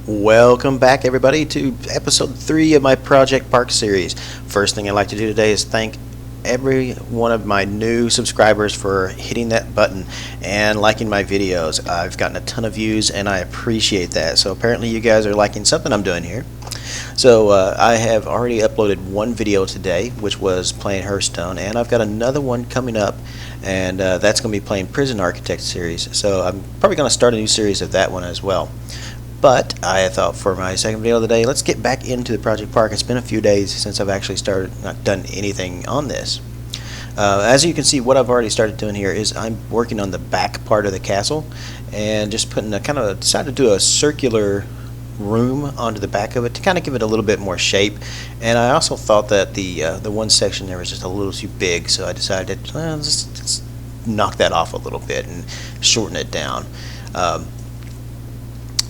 Welcome back, everybody, to episode 3 of my Project Park series. First thing I'd like to do today is thank every one of my new subscribers for hitting that button and liking my videos. I've gotten a ton of views and I appreciate that. So apparently you guys are liking something I'm doing here. So I have already uploaded one video today, which was playing Hearthstone, and I've got another one coming up, and that's going to be playing Prison Architect series. So I'm probably going to start a new series of that one as well. But I thought for my second video of the day, let's get back into the Project Park. It's been a few days since I've actually not done anything on this. As you can see, what I've already started doing here is I'm working on the back part of the castle and just putting decided to do a circular room onto the back of it to kind of give it a little bit more shape. And I also thought that the one section there was just a little too big, so I decided let's knock that off a little bit and shorten it down.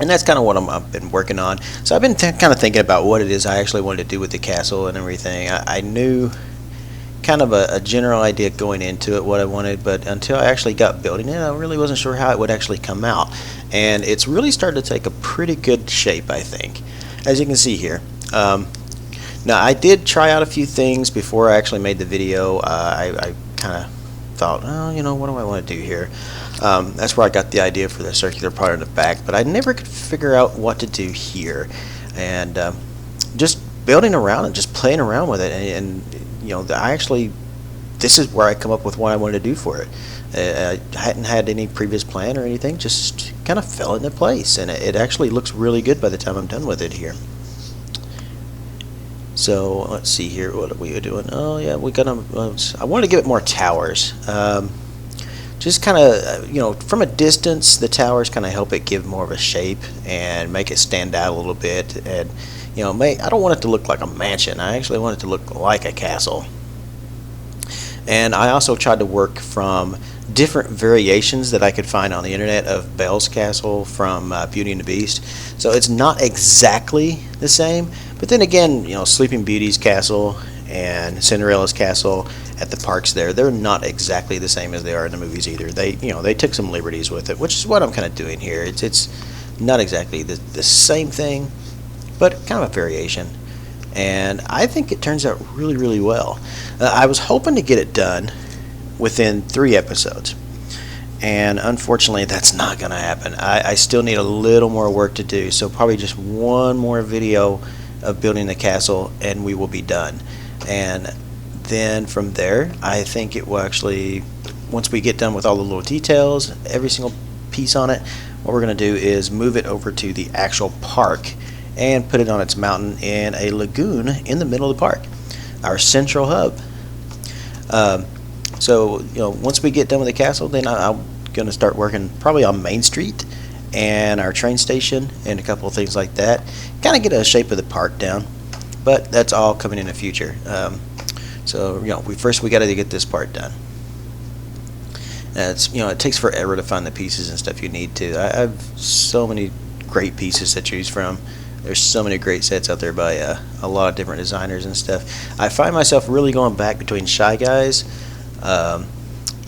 And that's kind of what I've been working on. So I've been kind of thinking about what it is I actually wanted to do with the castle and everything. I knew kind of a general idea going into it, what I wanted, but until I actually got building it, I really wasn't sure how it would actually come out. And it's really started to take a pretty good shape, I think, as you can see here. Now, I did try out a few things before I actually made the video. I kind of thought, oh, you know, what do I want to do here? That's where I got the idea for the circular part in the back, but I never could figure out what to do here. And just building around and just playing around with it, and you know, this is where I come up with what I wanted to do for it. I hadn't had any previous plan or anything, just kind of fell into place, and it actually looks really good by the time I'm done with it here. So let's see here, what are we doing? Oh yeah, I want to give it more towers. Just kind of, you know, from a distance, the towers kind of help it give more of a shape and make it stand out a little bit. And, you know, I don't want it to look like a mansion. I actually want it to look like a castle. And I also tried to work from different variations that I could find on the internet of Belle's castle from Beauty and the Beast. So it's not exactly the same, but then again, you know, Sleeping Beauty's castle and Cinderella's castle at the parks they're not exactly the same as they are in the movies either. They took some liberties with it, which is what I'm kind of doing here. It's not exactly the same thing, but kind of a variation. And I think it turns out really, really well. I was hoping to get it done within 3 episodes, and unfortunately that's not going to happen. I still need a little more work to do, so probably just one more video of building the castle and we will be done. And then from there, I think it will actually, once we get done with all the little details, every single piece on it, what we're going to do is move it over to the actual park and put it on its mountain in a lagoon in the middle of the park, our central hub. So, you know, once we get done with the castle, then I'm going to start working probably on Main Street and our train station and a couple of things like that. Kind of get a shape of the park down, but that's all coming in the future. So, you know, first we got to get this part done. You know, it takes forever to find the pieces and stuff you need to. I have so many great pieces to choose from. There's so many great sets out there by a lot of different designers and stuff. I find myself really going back between Shy Guys,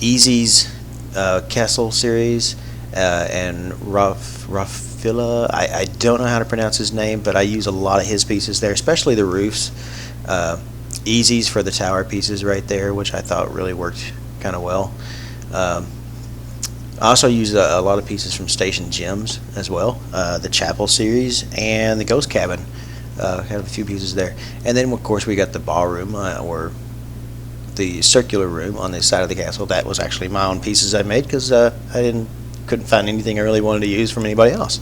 Easy's Castle series, and Raffilla. I don't know how to pronounce his name, but I use a lot of his pieces there, especially the roofs. Easy's for the tower pieces right there, which I thought really worked kind of well. I also use a lot of pieces from Station Gems as well, the Chapel series and the Ghost Cabin. Have a few pieces there, and then of course we got the ballroom or the circular room on the side of the castle. That was actually my own pieces I made because I couldn't find anything I really wanted to use from anybody else.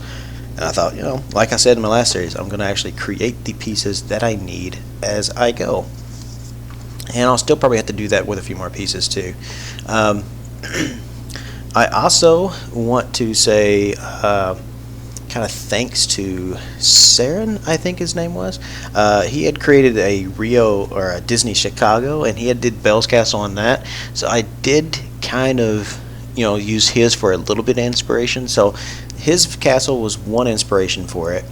And I thought, you know, like I said in my last series, I'm going to actually create the pieces that I need as I go. And I'll still probably have to do that with a few more pieces too. I also want to say kind of thanks to Saren, I think his name was. He had created a Rio or a Disney Chicago, and he did Belle's Castle on that. So I did kind of, you know, use his for a little bit of inspiration. So his castle was one inspiration for it.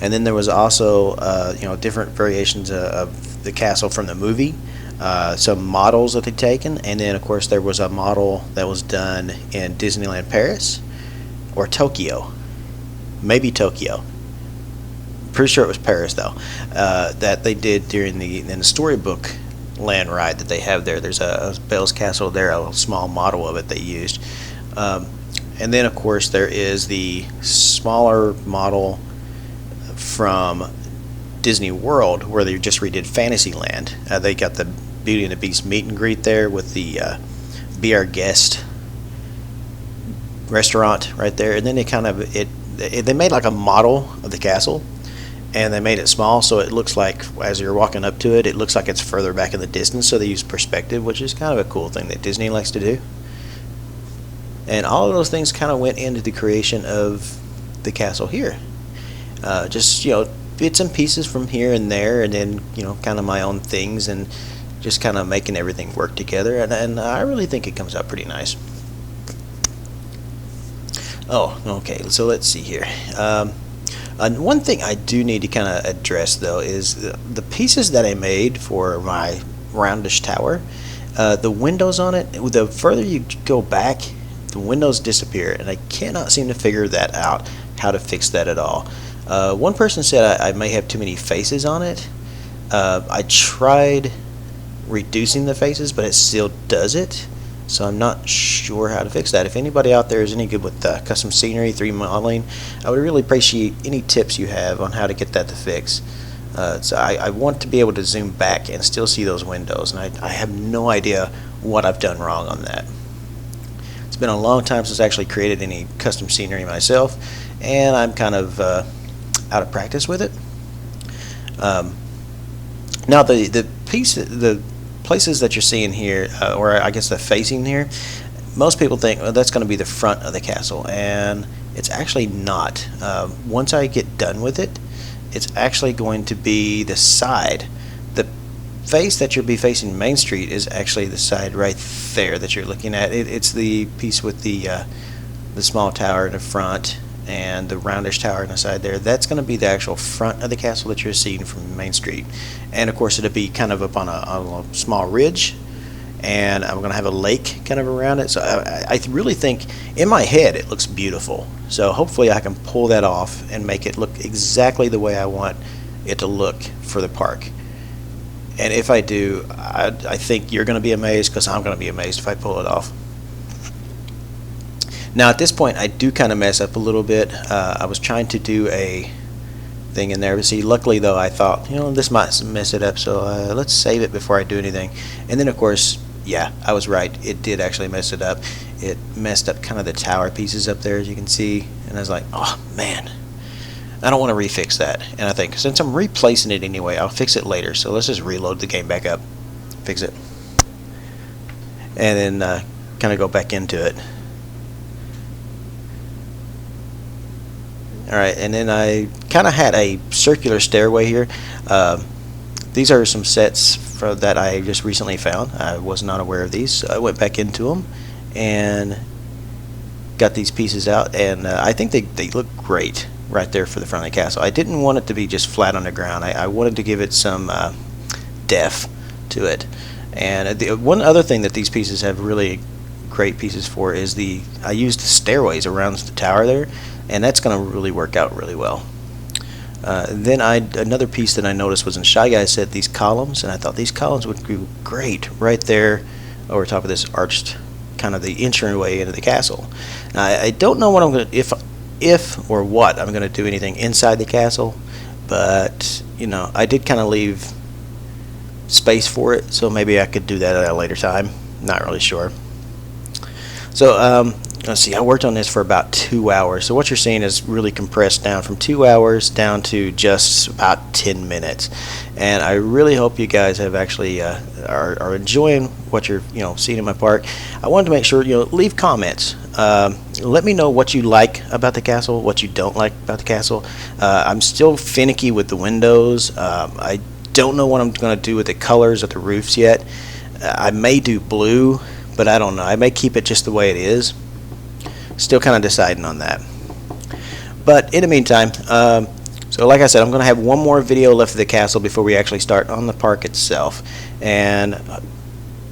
And then there was also, you know, different variations of the castle from the movie. Some models that they'd taken, and then of course there was a model that was done in Disneyland Paris or Tokyo, maybe Tokyo. pretty sure it was Paris though, that they did during in the storybook land ride that they have there. There's a Belle's Castle there, a small model of it they used. And then of course there is the smaller model from Disney World where they just redid Fantasyland. They got the Beauty and the Beast meet and greet there with the Be Our Guest restaurant right there, and then they made like a model of the castle, and they made it small so it looks like as you're walking up to it, it looks like it's further back in the distance. So they use perspective, which is kind of a cool thing that Disney likes to do. And all of those things kind of went into the creation of the castle here. Just bits and pieces from here and there, and then kind of my own things, and just kind of making everything work together. And I really think it comes out pretty nice. Oh, okay, so let's see here. One thing I do need to kind of address, though, is the pieces that I made for my roundish tower. The windows on it, the further you go back, the windows disappear, and I cannot seem to figure that out, how to fix that at all. One person said I may have too many faces on it. I tried reducing the faces, but it still does it. So I'm not sure how to fix that. If anybody out there is any good with custom scenery, 3D modeling, I would really appreciate any tips you have on how to get that to fix. So I want to be able to zoom back and still see those windows, and I have no idea what I've done wrong on that. It's been a long time since I actually created any custom scenery myself, and I'm kind of out of practice with it. Now the places that you're seeing here, or I guess the facing here, most people think, well, that's going to be the front of the castle, and it's actually not. Once I get done with it, it's actually going to be the side. The face that you'll be facing Main Street is actually the side right there that you're looking at. It's the piece with the small tower in the front and the roundish tower on the side there. That's going to be the actual front of the castle that you're seeing from Main Street. And of course it'll be kind of up on a small ridge, and I'm going to have a lake kind of around it. So I really think in my head it looks beautiful. So hopefully I can pull that off and make it look exactly the way I want it to look for the park. And if I do, I think you're going to be amazed, because I'm going to be amazed if I pull it off. Now at this point I do kind of mess up a little bit. I was trying to do a thing in there, but see, luckily though, I thought, this might mess it up, so let's save it before I do anything. And then of course, yeah, I was right, it did actually mess it up. It messed up kind of the tower pieces up there, as you can see, and I was like, oh man, I don't want to refix that. And I think since I'm replacing it anyway, I'll fix it later. So let's just reload the game back up, fix it, and then kind of go back into it. Alright, and then I kind of had a circular stairway here. These are some sets that I just recently found. I was not aware of these, so I went back into them and got these pieces out, and I think they look great right there for the front of the castle. I didn't want it to be just flat on the ground. I wanted to give it some depth to it. And one other thing that these pieces have really great pieces for is I used the stairways around the tower there, and that's going to really work out really well. Then another piece that I noticed was in Shy Guys said these columns, and I thought these columns would be great right there over top of this arched kind of the entryway into the castle. Now, I don't know what I'm going to, if or what I'm going to do anything inside the castle, but I did kind of leave space for it, so maybe I could do that at a later time. Not really sure. So let's see, I worked on this for about 2 hours. So what you're seeing is really compressed down from 2 hours down to just about 10 minutes. And I really hope you guys have actually are enjoying what you're seeing in my park. I wanted to make sure leave comments. Let me know what you like about the castle, what you don't like about the castle. I'm still finicky with the windows. I don't know what I'm going to do with the colors of the roofs yet. I may do blue, but I don't know. I may keep it just the way it is. Still kind of deciding on that. But in the meantime, so like I said, I'm going to have one more video left of the castle before we actually start on the park itself. And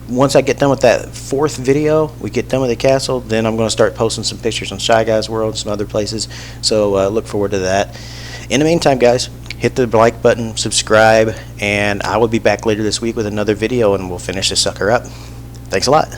once I get done with that 4th video, we get done with the castle, then I'm going to start posting some pictures on Shy Guys World and some other places. So look forward to that. In the meantime, guys, hit the like button, subscribe, and I will be back later this week with another video, and we'll finish this sucker up. Thanks a lot.